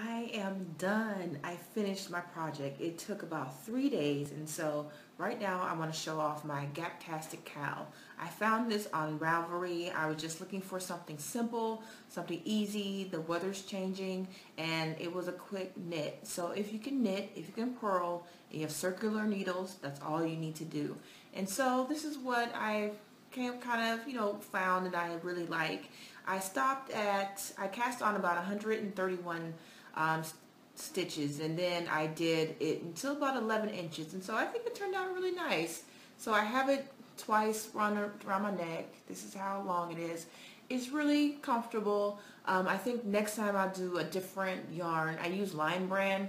I am done. I finished my project. It took about 3 days, and so right now I want to show off my Gap-Tastic Cowl. I found this on Ravelry. I was just looking for something simple, something easy. The weather's changing, and it was a quick knit. So if you can knit, if you can purl, and you have circular needles, that's all you need to do. And so this is what I found that I really like. I cast on about 131 stitches, and then I did it until about 11 inches, and so I think it turned out really nice. So I have it twice around my neck. This is how long it is. It's really comfortable. I think next time I'll do a different yarn. I use Lionbrand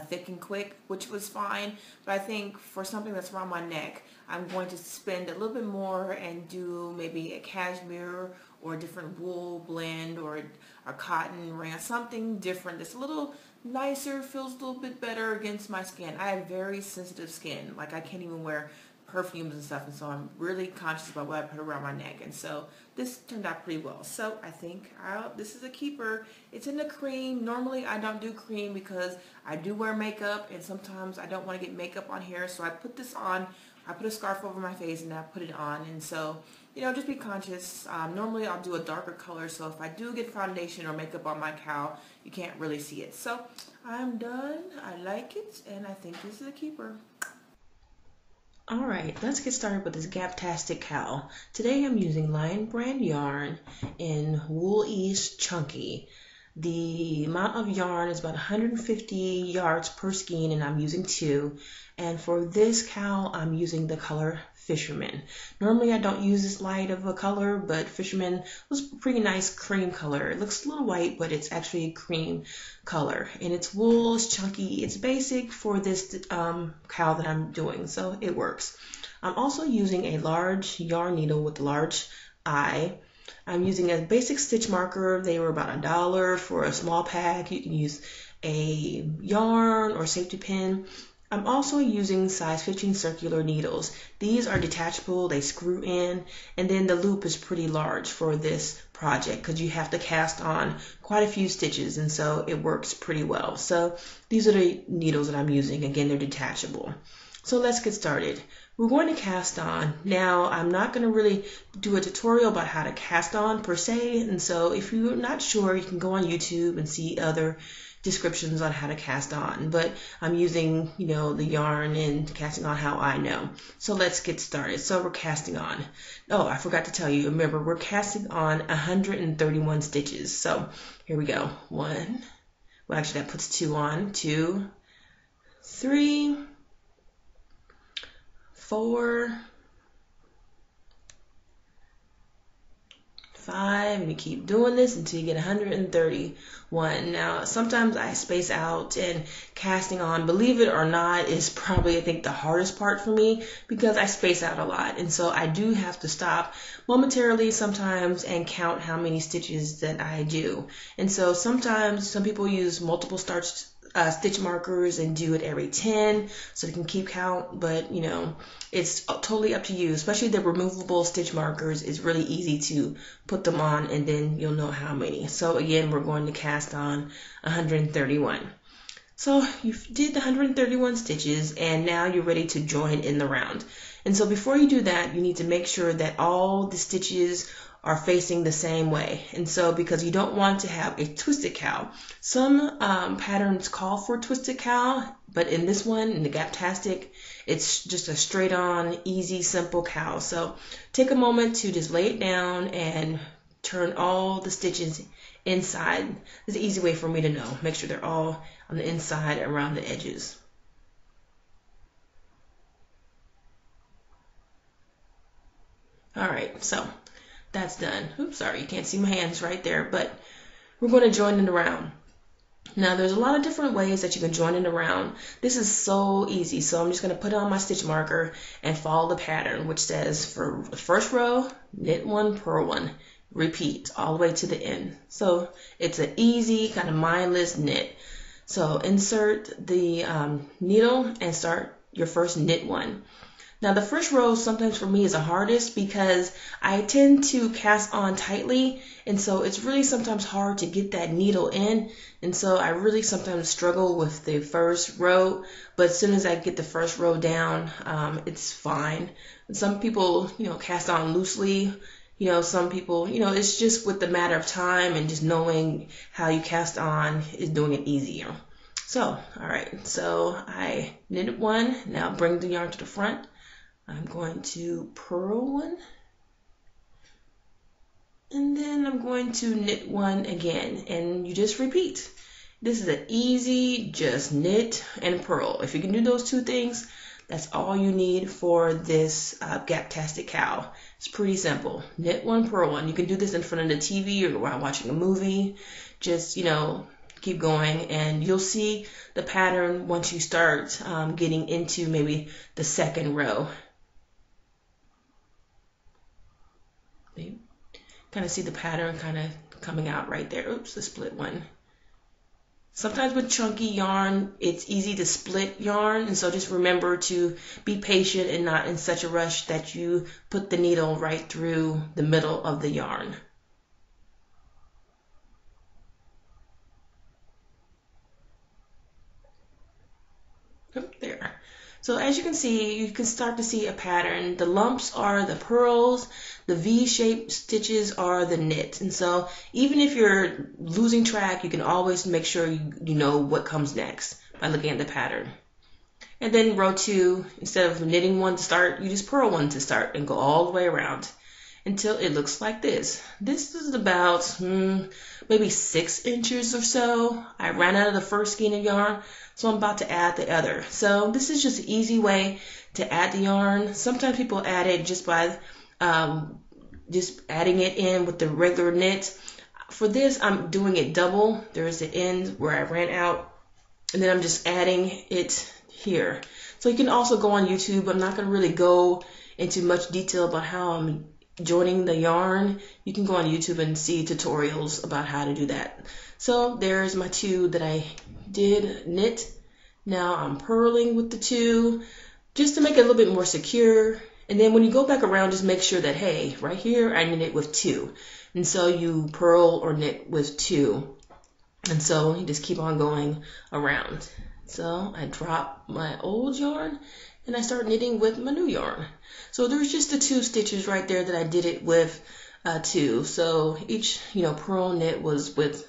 Thick and Quick, which was fine, but I think for something that's around my neck, I'm going to spend a little bit more and do maybe a cashmere or a different wool blend or a cotton rayon, something different that's a little nicer, feels a little bit better against my skin. I have very sensitive skin, like I can't even wear perfumes and stuff, and so I'm really conscious about what I put around my neck, and so this turned out pretty well. So I think this is a keeper. It's in the cream. Normally I don't do cream because I do wear makeup, and sometimes I don't want to get makeup on here, so I put this on. I put a scarf over my face and I put it on, and so just be conscious. Normally I'll do a darker color, so if I do get foundation or makeup on my cowl, you can't really see it. So I'm done. I like it, and I think this is a keeper. Alright, let's get started with this Gap-Tastic Cowl. Today I'm using Lionbrand yarn in Wool-Ease Chunky. The amount of yarn is about 150 yards per skein, and I'm using 2. And for this cowl, I'm using the color Fisherman. Normally I don't use this light of a color, but Fisherman was a pretty nice cream color. It looks a little white, but it's actually a cream color. And it's wool, it's chunky, it's basic for this cowl that I'm doing, so it works. I'm also using a large yarn needle with a large eye. I'm using a basic stitch marker. They were about $1 for a small pack. You can use a yarn or safety pin. I'm also using size 15 circular needles. These are detachable, they screw in, and then the loop is pretty large for this project because you have to cast on quite a few stitches, and so it works pretty well. So these are the needles that I'm using. Again, they're detachable. So let's get started. We're going to cast on. Now, I'm not going to really do a tutorial about how to cast on per se, and so if you're not sure, you can go on YouTube and see other descriptions on how to cast on, but I'm using the yarn and casting on how I know. So let's get started. So we're casting on. Oh, I forgot to tell you, remember, we're casting on 131 stitches. So here we go. 1, well, actually that puts 2 on. 2, 3, 4, 5, and you keep doing this until you get 131. Now, sometimes I space out, and casting on, believe it or not, is probably, I think, the hardest part for me because I space out a lot, and so I do have to stop momentarily sometimes and count how many stitches that I do. And so sometimes some people use multiple stitch markers and do it every 10 so they can keep count, but it's totally up to you. Especially the removable stitch markers is really easy to put them on, and then you'll know how many. So again, we're going to cast on 131. So you did the 131 stitches, and now you're ready to join in the round. And so before you do that, you need to make sure that all the stitches are facing the same way. And so because you don't want to have a twisted cowl. Some patterns call for a twisted cowl, but in this one, in the Gap-Tastic, it's just a straight on, easy, simple cowl. So take a moment to just lay it down and turn all the stitches inside. This is an easy way for me to know. Make sure they're all on the inside around the edges. Alright, so that's done. Oops, sorry, you can't see my hands right there, but we're going to join in the round. Now, there's a lot of different ways that you can join in the round. This is so easy, so I'm just going to put on my stitch marker and follow the pattern, which says for the first row, knit 1, purl 1, repeat all the way to the end. So it's an easy, kind of mindless knit. So insert the needle and start your first knit 1. Now the first row sometimes for me is the hardest because I tend to cast on tightly, and so it's really sometimes hard to get that needle in, and so I really sometimes struggle with the first row, but as soon as I get the first row down, it's fine. Some people, cast on loosely. Some people, it's just with the matter of time and just knowing how you cast on is doing it easier. So, all right, so I knitted one. Now bring the yarn to the front. I'm going to purl one, and then I'm going to knit one again, and you just repeat. This is an easy, just knit and purl. If you can do those two things, that's all you need for this Gap-Tastic Cowl. It's pretty simple. Knit one, purl one. You can do this in front of the TV or while watching a movie. Just, keep going, and you'll see the pattern once you start getting into maybe the second row. You kind of see the pattern kind of coming out right there. Oops, the split one. Sometimes with chunky yarn, it's easy to split yarn, and so just remember to be patient and not in such a rush that you put the needle right through the middle of the yarn. There. So as you can see, you can start to see a pattern. The lumps are the purls, the V-shaped stitches are the knit. And so even if you're losing track, you can always make sure you know what comes next by looking at the pattern. And then row 2, instead of knitting one to start, you just purl one to start and go all the way around until it looks like this. This is about maybe 6 inches or so. I ran out of the first skein of yarn, so I'm about to add the other. So this is just an easy way to add the yarn. Sometimes people add it just by just adding it in with the regular knit. For this, I'm doing it double. There's the end where I ran out, and then I'm just adding it here. So you can also go on YouTube. I'm not going to really go into much detail about how I'm joining the yarn. You can go on YouTube and see tutorials about how to do that. So there's my 2 that I did knit. Now I'm purling with the 2 just to make it a little bit more secure. And then when you go back around, just make sure that, hey, right here I knit with 2. And so you purl or knit with 2. And so you just keep on going around. So I drop my old yarn and I start knitting with my new yarn. So there's just the 2 stitches right there that I did it with 2. So each, purl knit was with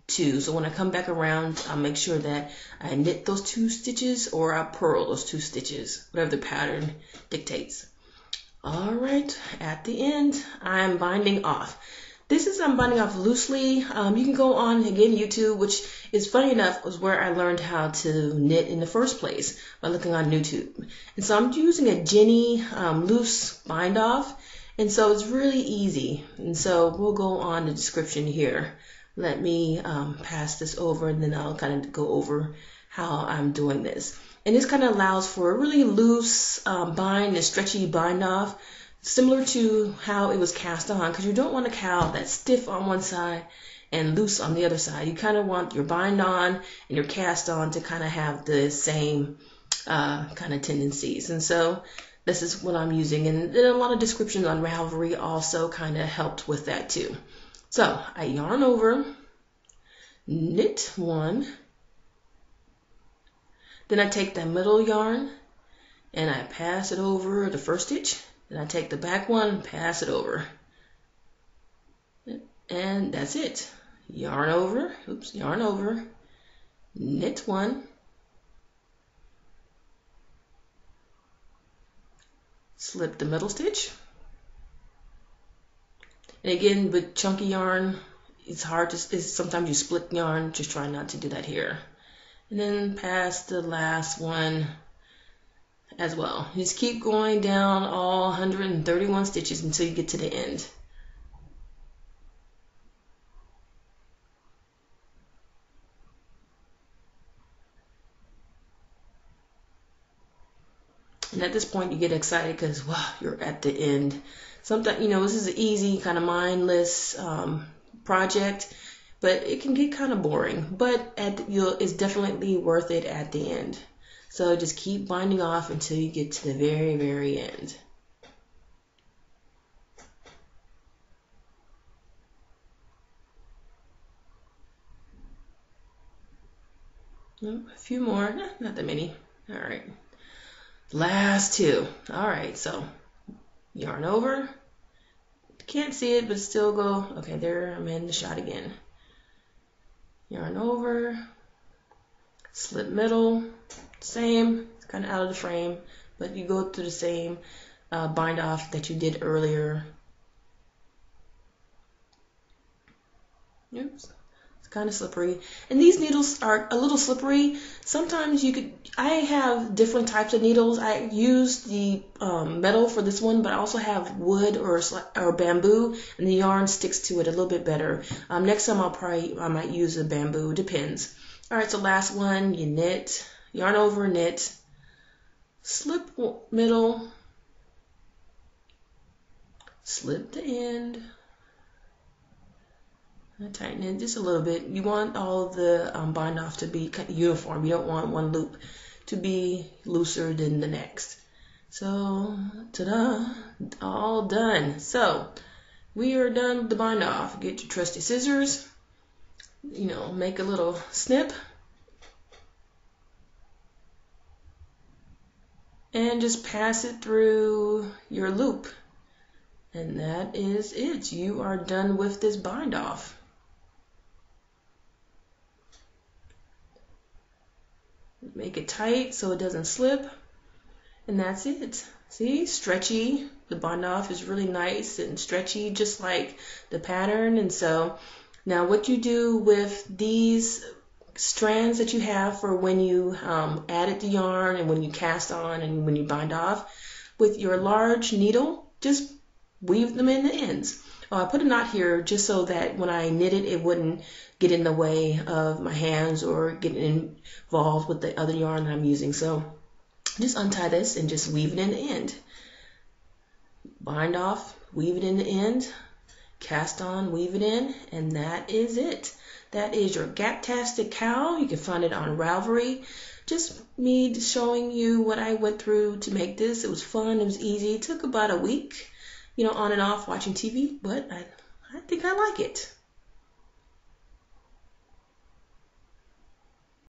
2. So when I come back around, I'll make sure that I knit those 2 stitches or I purl those 2 stitches, whatever the pattern dictates. All right, at the end, I'm binding off. I'm binding off loosely. You can go on, again, YouTube, which is funny enough, was where I learned how to knit in the first place, by looking on YouTube. And so I'm using a Jenny loose bind off, and so it's really easy. And so we'll go on the description here. Let me pass this over, and then I'll kind of go over how I'm doing this. And this kind of allows for a really loose bind, a stretchy bind off, similar to how it was cast on, because you don't want a cowl that's stiff on one side and loose on the other side. You kind of want your bind on and your cast on to kind of have the same kind of tendencies. And so this is what I'm using. And then a lot of descriptions on Ravelry also kind of helped with that too. So I yarn over, knit one, then I take that middle yarn and I pass it over the first stitch. Then I take the back one, pass it over. And that's it. Yarn over, yarn over, knit one, slip the middle stitch. And again, with chunky yarn, it's hard to, sometimes you split yarn, just try not to do that here. And then pass the last one as well. Just keep going down all 131 stitches until you get to the end. And at this point you get excited because, wow, you're at the end. Sometimes, this is an easy, kind of mindless project, but it can get kind of boring. But it's definitely worth it at the end. So just keep binding off until you get to the very, very end. A few more, not that many. All right, last two. All right, so yarn over. Can't see it, but still go. Okay, there, I'm in the shot again. Yarn over, slip middle, same, it's kind of out of the frame, but you go through the same bind off that you did earlier. Oops. Kind of slippery, and these needles are a little slippery. Sometimes I have different types of needles. I use the metal for this one, but I also have wood or bamboo, and the yarn sticks to it a little bit better. Next time I might use a bamboo, depends. All right, so last one, you knit, yarn over, knit, slip middle, slip the end. Tighten it just a little bit. You want all of the bind off to be uniform. You don't want one loop to be looser than the next. So, ta-da, all done. So, we are done with the bind off. Get your trusty scissors, make a little snip, and just pass it through your loop. And that is it. You are done with this bind off. Make it tight so it doesn't slip, and that's it. See, stretchy. The bind off is really nice and stretchy, just like the pattern. And so now what you do with these strands that you have for when you added the yarn and when you cast on and when you bind off, with your large needle, just weave them in the ends. I put a knot here just so that when I knit it, it wouldn't get in the way of my hands or get involved with the other yarn that I'm using. So just untie this and just weave it in the end. Bind off, weave it in the end, cast on, weave it in, and that is it. That is your Gap-Tastic Cowl. You can find it on Ravelry. Just me showing you what I went through to make this. It was fun, it was easy. It took about a week, on and off watching TV, but I think I like it.